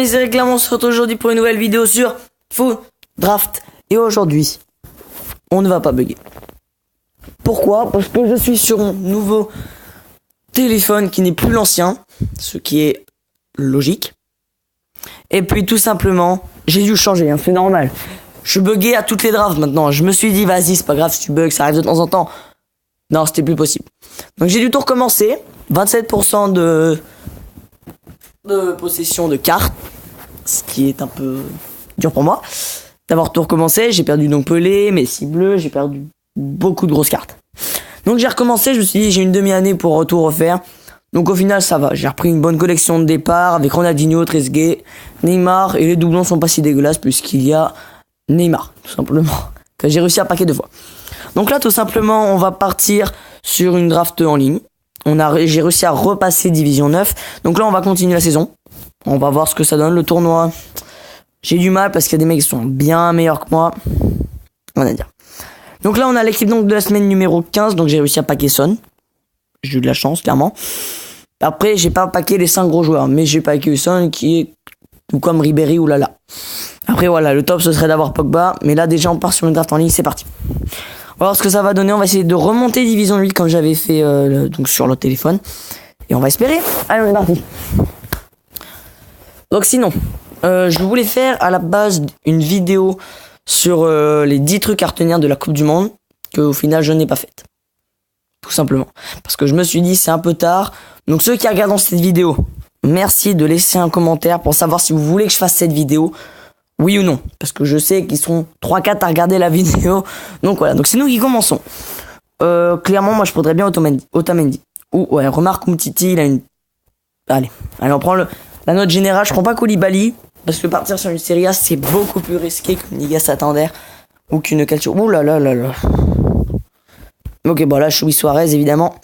c'est Réclamant, on se retrouve aujourd'hui pour une nouvelle vidéo sur Foot Draft. Et aujourd'hui, on ne va pas bugger. Pourquoi? Parce que je suis sur mon nouveau téléphone qui n'est plus l'ancien, ce qui est logique. Et puis tout simplement, j'ai dû changer, c'est normal. Je buguais à toutes les drafts maintenant. Je me suis dit, vas-y, c'est pas grave si tu bugs, ça arrive de temps en temps. Non, c'était plus possible. Donc j'ai dû tout recommencer. 27% de possession de cartes, ce qui est un peu dur pour moi d'avoir tout recommencé. J'ai perdu donc Pelé, Messi bleu, j'ai perdu beaucoup de grosses cartes. Donc j'ai recommencé, je me suis dit j'ai une demi-année pour tout refaire. Donc au final ça va, j'ai repris une bonne collection de départ avec Ronaldinho, Trezeguet, Neymar, et les doublons sont pas si dégueulasses puisqu'il y a Neymar, tout simplement, que j'ai réussi à paquer 2 fois. Donc là tout simplement on va partir sur une draft en ligne. J'ai réussi à repasser Division 9. Donc là on va continuer la saison. On va voir ce que ça donne le tournoi. J'ai du mal parce qu'il y a des mecs qui sont bien meilleurs que moi. On va dire. Donc là on a l'équipe donc de la semaine numéro 15. Donc j'ai réussi à paquer Son. J'ai eu de la chance clairement. Après j'ai pas paqué les 5 gros joueurs, mais j'ai paqué Son qui est tout comme Ribéry ou Lala. Après voilà, le top ce serait d'avoir Pogba. Mais là déjà on part sur une draft en ligne, c'est parti. On va voir ce que ça va donner. On va essayer de remonter Division 8 comme j'avais fait donc sur le téléphone. Et on va espérer. Allez, on est parti. Donc sinon, je voulais faire à la base une vidéo sur les 10 trucs à retenir de la Coupe du Monde, que au final je n'ai pas faite. Tout simplement. Parce que je me suis dit c'est un peu tard. Donc ceux qui regardent cette vidéo, merci de laisser un commentaire pour savoir si vous voulez que je fasse cette vidéo. Oui ou non, parce que je sais qu'ils sont 3-4 à regarder la vidéo. Donc voilà, donc c'est nous qui commençons. Clairement, moi je prendrais bien Otamendi. Ou ouais, remarque Umtiti, il a une... Allez, on prend la note générale. Je prends pas Koulibaly, parce que partir sur une Serie A, c'est beaucoup plus risqué qu'une Liga Santander ou qu'une Calcio. Ouh là là là là. Ok, bon là, Luis Suarez, évidemment.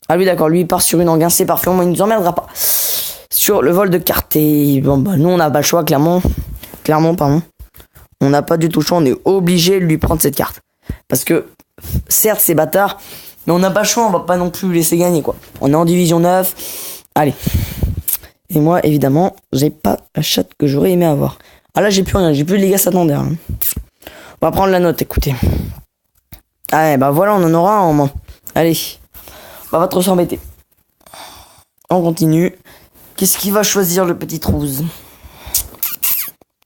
Ah lui, d'accord, lui il part sur une Anguin, c'est parfait, au moins il nous emmerdera pas. Sur le vol de cartes, et bon bah nous on n'a pas le choix, clairement, pardon. On n'a pas du tout le choix, on est obligé de lui prendre cette carte. Parce que, certes, c'est bâtard, mais on n'a pas le choix, on va pas non plus laisser gagner, quoi. On est en Division 9, allez. Et moi, évidemment, j'ai pas la chatte que j'aurais aimé avoir. Ah là, j'ai plus rien, j'ai plus de Liga Santander. Hein. On va prendre la note, écoutez. Allez, bah voilà, on en aura un en moins. Allez, on va pas trop s'embêter. On continue. Qu'est-ce qu'il va choisir, le petit Trouze?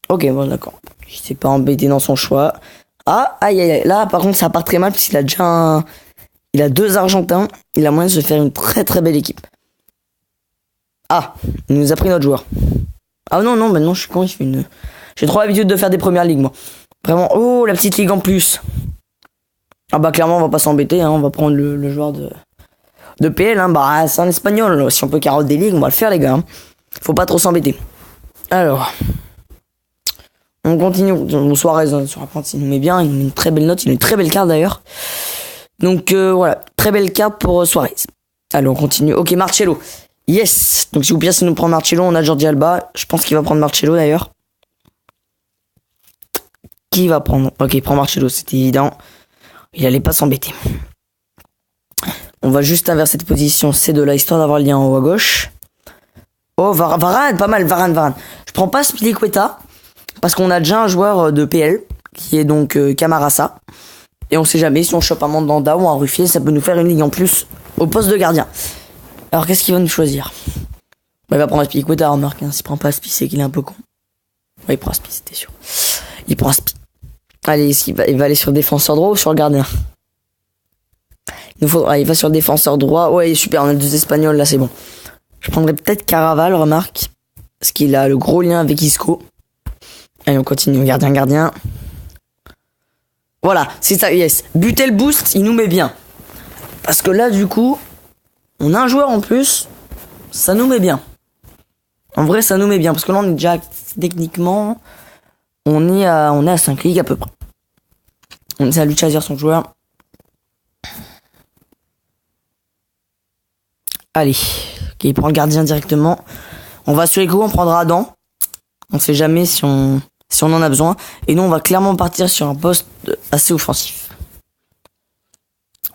Ok, bon d'accord. Il s'est pas embêté dans son choix. Ah, aïe aïe aïe. Là, par contre, ça part très mal parce qu'il a déjà il a 2 Argentins. Il a moyen de se faire une très très belle équipe. Ah, il nous a pris notre joueur. Ah non, non, maintenant je suis con, il fait une... J'ai trop l'habitude de faire des premières ligues, moi. Vraiment, oh, la petite ligue en plus. Ah bah clairement, on va pas s'embêter, hein. On va prendre le joueur de PL, hein. Bah, c'est un espagnol. Si on peut carotte des ligues, on va le faire, les gars. Hein. Faut pas trop s'embêter. Alors... On continue. Suarez sur la pointe, il nous met bien. Il nous met une très belle note. Il a une très belle carte d'ailleurs. Donc voilà. Très belle carte pour Suarez. Allez, on continue. Ok, Marcelo. Yes. Donc si vous plaît, si nous prend Marcelo, on a Jordi Alba. Je pense qu'il va prendre Marcelo d'ailleurs. Qui va prendre? Ok, il prend Marcelo, c'était évident. Il allait pas s'embêter. On va juste inverser cette position. C'est de là, histoire d'avoir le lien en haut à gauche. Oh, Varane, pas mal. Varane. Je prends pas Spilicueta. Parce qu'on a déjà un joueur de PL, qui est donc Camarasa. Et on sait jamais, si on chope un Mandanda ou un Ruffier, ça peut nous faire une ligue en plus au poste de gardien. Alors qu'est-ce qu'il va nous choisir? Bah, il va prendre Spilicueta, remarque, hein. S'il prend pas Spi, c'est qu'il est un peu con. Ouais, il prend Spi, c'était sûr. Il prend Spi. Allez, il va aller sur le défenseur droit ou sur le gardien? Il va sur le défenseur droit. Ouais, super, on a 2 Espagnols, là, c'est bon. Je prendrais peut-être Caraval, remarque. Parce qu'il a le gros lien avec Isco. Allez, on continue. Gardien. Voilà, c'est ça, yes. Butel boost, il nous met bien. Parce que là, du coup, on a un joueur en plus. Ça nous met bien. En vrai, ça nous met bien. Parce que là, on est déjà, techniquement, on est à 5 ligues à peu près. On essaie à lui choisir son joueur. Allez. Ok, il prend le gardien directement. On va sur les coups, on prendra Adam. On sait jamais si on en a besoin. Et nous, on va clairement partir sur un poste assez offensif.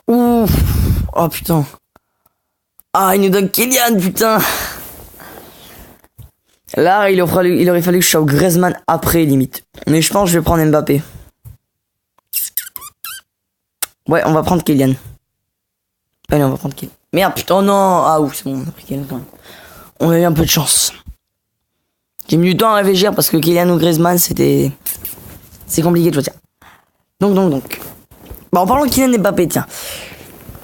Ouh. Oh putain. Ah, il nous donne Kylian, putain. Là, il aurait fallu que je sois au Griezmann après, limite. Mais je pense que je vais prendre Mbappé. Ouais, on va prendre Kylian. Allez, on va prendre Kylian. Merde, putain, oh non. Ah, ouf, c'est bon, on a pris Kylian quand même. On a eu un peu de chance. J'ai mis du temps à réfléchir parce que Kylian ou Griezmann, c'est compliqué de choisir. Donc. Bah, en parlant de Kylian Mbappé, tiens.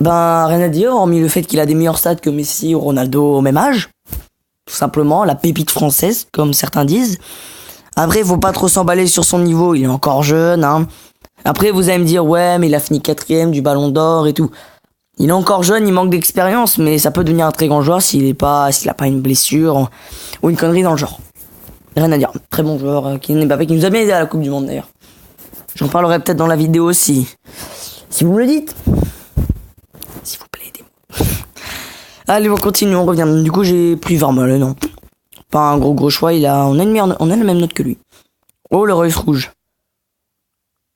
Ben, rien à dire, hormis le fait qu'il a des meilleurs stats que Messi ou Ronaldo au même âge. Tout simplement, la pépite française, comme certains disent. Après, faut pas trop s'emballer sur son niveau, il est encore jeune, hein. Après, vous allez me dire, ouais, mais il a fini 4ème du Ballon d'Or et tout. Il est encore jeune, il manque d'expérience, mais ça peut devenir un très grand joueur s'il a pas une blessure ou une connerie dans le genre. Rien à dire. Très bon joueur, Kylian Mbappé, qui nous a bien aidé à la Coupe du Monde d'ailleurs. J'en parlerai peut-être dans la vidéo aussi. Si vous me le dites. S'il vous plaît, aidez-moi. Allez, on continue, on revient. Du coup, j'ai pris Vermaelen, non. Pas un gros choix, on a la même note que lui. Oh, le Reus rouge.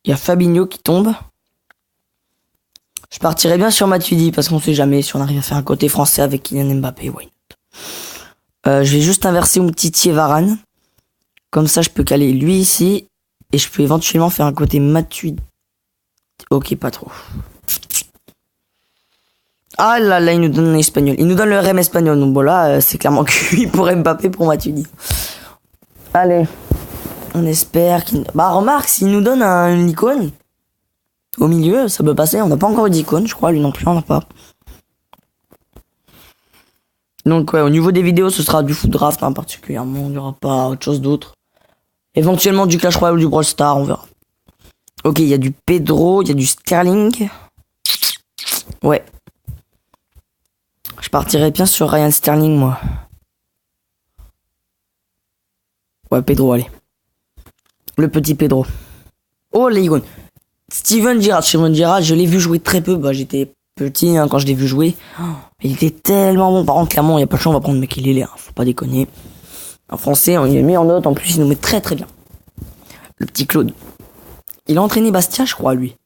Il y a Fabinho qui tombe. Je partirais bien sur Matuidi parce qu'on sait jamais si on arrive à faire un côté français avec Kylian Mbappé. Why not. Je vais juste inverser mon petit Varane. Comme ça, je peux caler lui ici. Et je peux éventuellement faire un côté Matuidi. Ok, pas trop. Ah là là, il nous donne un espagnol. Il nous donne le RM espagnol. Donc voilà, c'est clairement cuit pour Mbappé, pour Matuidi. Allez. On espère qu'il... Bah remarque, s'il nous donne une icône au milieu, ça peut passer. On n'a pas encore eu d'icône, je crois. Lui non plus, on n'a pas. Donc ouais, au niveau des vidéos, ce sera du foot draft, hein, particulièrement. Il n'y aura pas autre chose d'autre. Éventuellement du Clash Royale ou du Brawl Stars, on verra. Ok, il y a du Pedro, il y a du Sterling. Ouais. Je partirais bien sur Ryan Sterling, moi. Ouais, Pedro, allez. Le petit Pedro. Oh, les icônes. Steven Gerrard, je l'ai vu jouer très peu. Bah, j'étais petit hein, quand je l'ai vu jouer. Oh, il était tellement bon. Par contre, clairement, il n'y a pas de choix, on va prendre Makelele. Hein, faut pas déconner. En français, il est mis en note. En plus, il nous met très très bien. Le petit Claude. Il a entraîné Bastia, je crois, lui.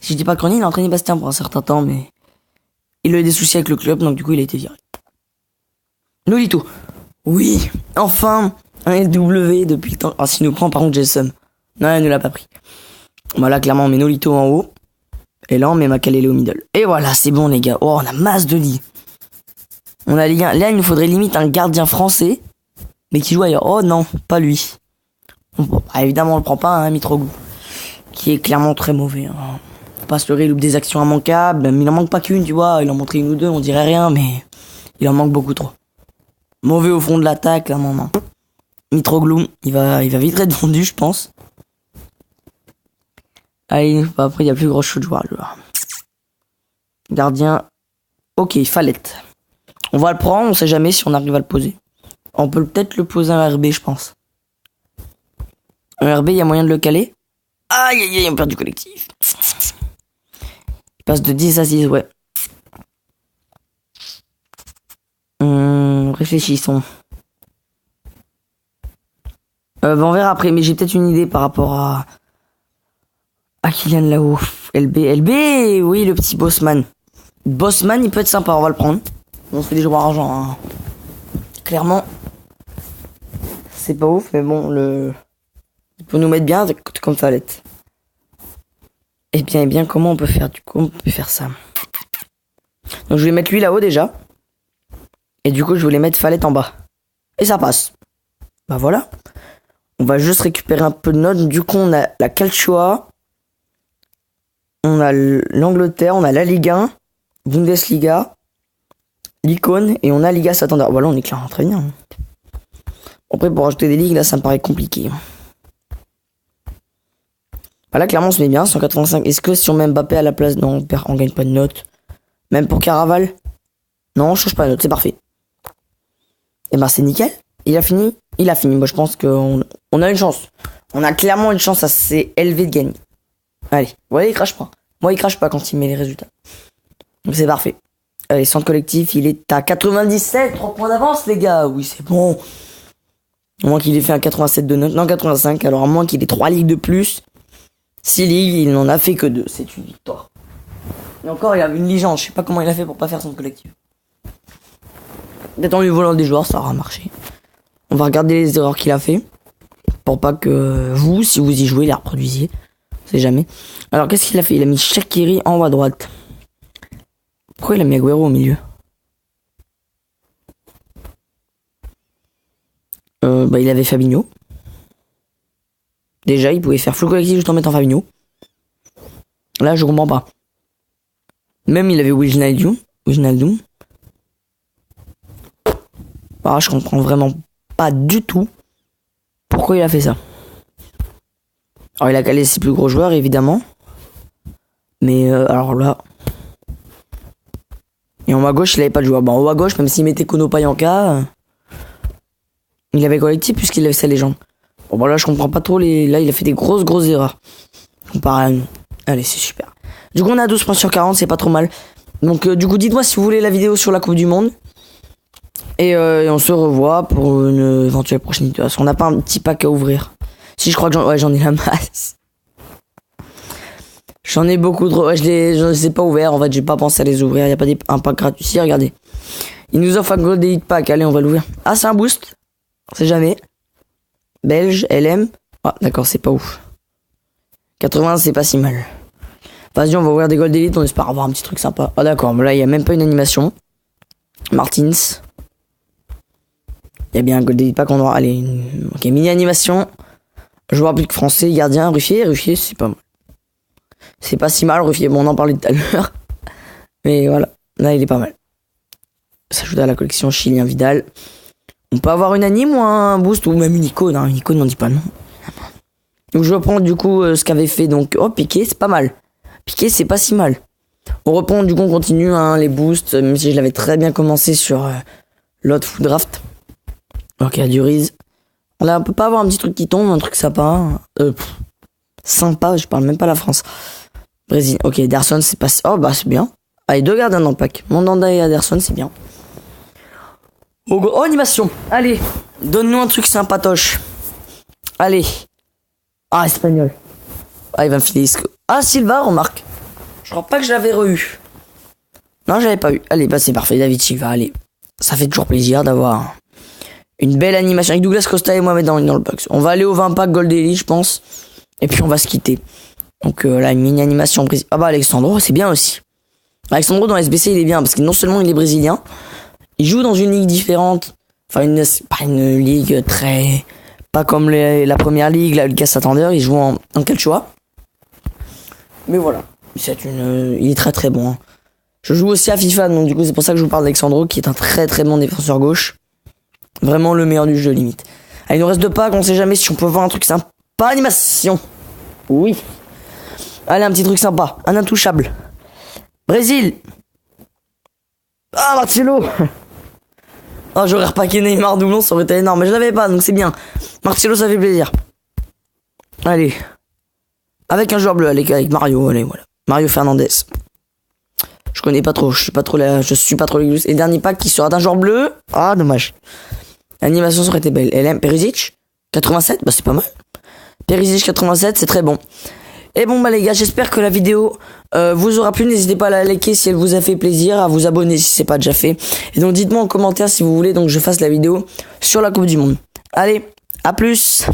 Si je dis pas de conneries, il a entraîné Bastia pour un certain temps, mais il a eu des soucis avec le club, donc du coup, il a été viré. Nolito. Oui, enfin, un LW depuis le temps. Ah, s'il nous prend, par contre, Jason. Non, il ne l'a pas pris. Bah là, clairement, on met Nolito en haut. Et là, on met Makalele au middle. Et voilà, c'est bon, les gars. Oh, on a masse de lits. On a Ligue 1. Là, il nous faudrait limite un gardien français, mais qui joue ailleurs. Oh non, pas lui. Bah, évidemment, on le prend pas, hein, Mitroglou, qui est clairement très mauvais. Hein. Faut pas se leurrer, il loupe des actions immanquables. Mais il en manque pas qu'une, tu vois. Il en montrait une ou deux, on dirait rien, mais il en manque beaucoup trop. Mauvais au fond de l'attaque, là, non. Mitroglou, il va vite être vendu, je pense. Allez, bah après, il y a plus gros chose de joueur. Gardien. Ok, Fallette. On va le prendre, on sait jamais si on arrive à le poser. On peut peut-être le poser un RB, je pense. Un RB, il y a moyen de le caler. Aïe, aïe, aïe, on perd du collectif. Il passe de 10 à 6, ouais. Réfléchissons. On verra après, mais j'ai peut-être une idée par rapport à Kylian là-haut. LB, oui, le petit Bossman. Bossman, il peut être sympa, on va le prendre. On se fait des joueurs argent, hein. Clairement, c'est pas ouf, mais bon, il peut nous mettre bien comme Fallette. Eh bien, comment on peut faire? Du coup, on peut faire ça. Donc, je vais mettre lui là-haut déjà. Et du coup, je voulais mettre Fallette en bas. Et ça passe. Bah voilà. On va juste récupérer un peu de notes. Du coup, on a la Calcio, on a l'Angleterre, on a la Ligue 1, Bundesliga, l'Icône, et on a Liga Santander. Voilà, on est clairement très bien. Après, pour rajouter des ligues, là, ça me paraît compliqué. Là, clairement, on se met bien, 185. Est-ce que si on met Mbappé à la place, non, on gagne pas de notes. Même pour Caraval, non, on change pas de notes, c'est parfait. Et ben, c'est nickel. Il a fini. Moi, je pense qu'on a une chance. On a clairement une chance assez élevée de gagner. Allez, voilà, il crache pas. Moi, il crache pas quand il met les résultats. Donc, c'est parfait. Allez, centre collectif, il est à 97, 3 points d'avance, les gars. Oui, c'est bon. À moins qu'il ait fait un 87 de notes. Non, 85. Alors, à moins qu'il ait 3 ligues de plus. 6 ligues, il n'en a fait que 2. C'est une victoire. Et encore, il avait une licence. Je sais pas comment il a fait pour pas faire son collectif. Peut-être en lui volant des joueurs, ça aura marché. On va regarder les erreurs qu'il a fait. Pour pas que vous, si vous y jouez, les reproduisiez. C'est jamais. Alors, qu'est-ce qu'il a fait? Il a mis Shaqiri en haut à droite. Pourquoi il a mis Agüero au milieu? Il avait Fabinho. Déjà, il pouvait faire full collectif juste en mettant Fabinho. Là, je comprends pas. Même il avait Wijnaldum. Ah, je comprends vraiment pas du tout pourquoi il a fait ça. Alors, il a calé ses plus gros joueurs, évidemment. Mais alors là... Et en haut à gauche, il avait pas de joueur. Bon, en haut à gauche, même s'il mettait Kono Payanka, il avait collectif puisqu'il avait sa légende. Bon, bah là, je comprends pas trop les... Là, il a fait des grosses erreurs. Comparé à nous. Allez, c'est super. Du coup, on a 12 points sur 40, c'est pas trop mal. Donc, du coup, dites-moi si vous voulez la vidéo sur la Coupe du Monde. Et on se revoit pour une éventuelle prochaine vidéo. Parce qu'on n'a pas un petit pack à ouvrir. Si, je crois que j'en ai la masse. J'en ai beaucoup trop. Ouais, je les ai pas ouverts. En fait, j'ai pas pensé à les ouvrir. Il y a pas un pack gratuit. Si, regardez. Il nous offre un Gold Elite Pack. Allez, on va l'ouvrir. Ah, c'est un boost. On sait jamais. Belge, LM. Ah, d'accord, c'est pas ouf. 80, c'est pas si mal. Vas-y, on va ouvrir des Gold Elite. On espère avoir un petit truc sympa. Ah, d'accord. Mais là, il y a même pas une animation. Martins. Il y a bien un Gold Elite Pack. On aura. Allez. Ok, mini animation. Joueur public français, gardien, Ruffier, c'est pas mal. C'est pas si mal, Ruffier. Bon, on en parlait tout à l'heure. Mais voilà. Là, il est pas mal. S'ajoute à la collection Chilien Vidal. On peut avoir une anime ou un boost ou même une icône. Une icône, on dit pas non. Donc, je reprends du coup ce qu'avait fait. Donc, oh, Piqué, c'est pas mal. Piqué, c'est pas si mal. On reprend, du coup, on continue les boosts. Même si je l'avais très bien commencé sur l'autre Foot Draft. Ok, Duriz. Là, on peut pas avoir un petit truc qui tombe, un truc sympa. Sympa, je parle même pas la France. Brésil, ok, Ederson, c'est pas... Oh, bah, c'est bien. Allez, 2 gardiens dans le pack. Mandanda et Ederson, c'est bien. Oh, animation. Allez, donne-nous un truc sympatoche. Allez. Ah, espagnol. Ah, il va me filer... Ah, Silva, remarque. Je crois pas que je l'avais re-eu. Non, j'avais pas eu. Allez, bah, c'est parfait, David Silva, allez. Ça fait toujours plaisir d'avoir... une belle animation avec Douglas Costa et Mohamed dans le box. On va aller au 20 pack Gold Elite, je pense. Et puis on va se quitter. Donc là, une mini animation brésil. Ah bah Alexandro, c'est bien aussi. Alexandro dans SBC, il est bien parce que non seulement il est brésilien, il joue dans une ligue différente. Enfin, pas une ligue très... Pas comme la première ligue, la Liga Santander, il joue en Quechua. Mais voilà, il est très très bon. Hein. Je joue aussi à FIFA, donc du coup c'est pour ça que je vous parle d'Alexandro, qui est un très très bon défenseur gauche. Vraiment le meilleur du jeu, limite. Allez, il nous reste 2 packs, on sait jamais si on peut voir un truc sympa. Animation. Oui. Allez, un petit truc sympa. Un intouchable. Brésil. Ah, Marcelo. Oh, j'aurais repaqué Neymar doublon, ça aurait été énorme. Mais je l'avais pas, donc c'est bien. Marcelo, ça fait plaisir. Allez. Avec un joueur bleu, allez, avec Mario. Allez, voilà. Mario Fernandez. Je connais pas trop, je suis pas trop les Et dernier pack qui sera d'un joueur bleu. Ah, dommage. L'animation aurait été belle. LM Perisic 87, bah c'est pas mal. Perisic 87, c'est très bon. Et bon bah les gars, j'espère que la vidéo vous aura plu. N'hésitez pas à la liker si elle vous a fait plaisir, à vous abonner si c'est pas déjà fait. Et donc dites-moi en commentaire si vous voulez donc je fasse la vidéo sur la Coupe du Monde. Allez, à plus.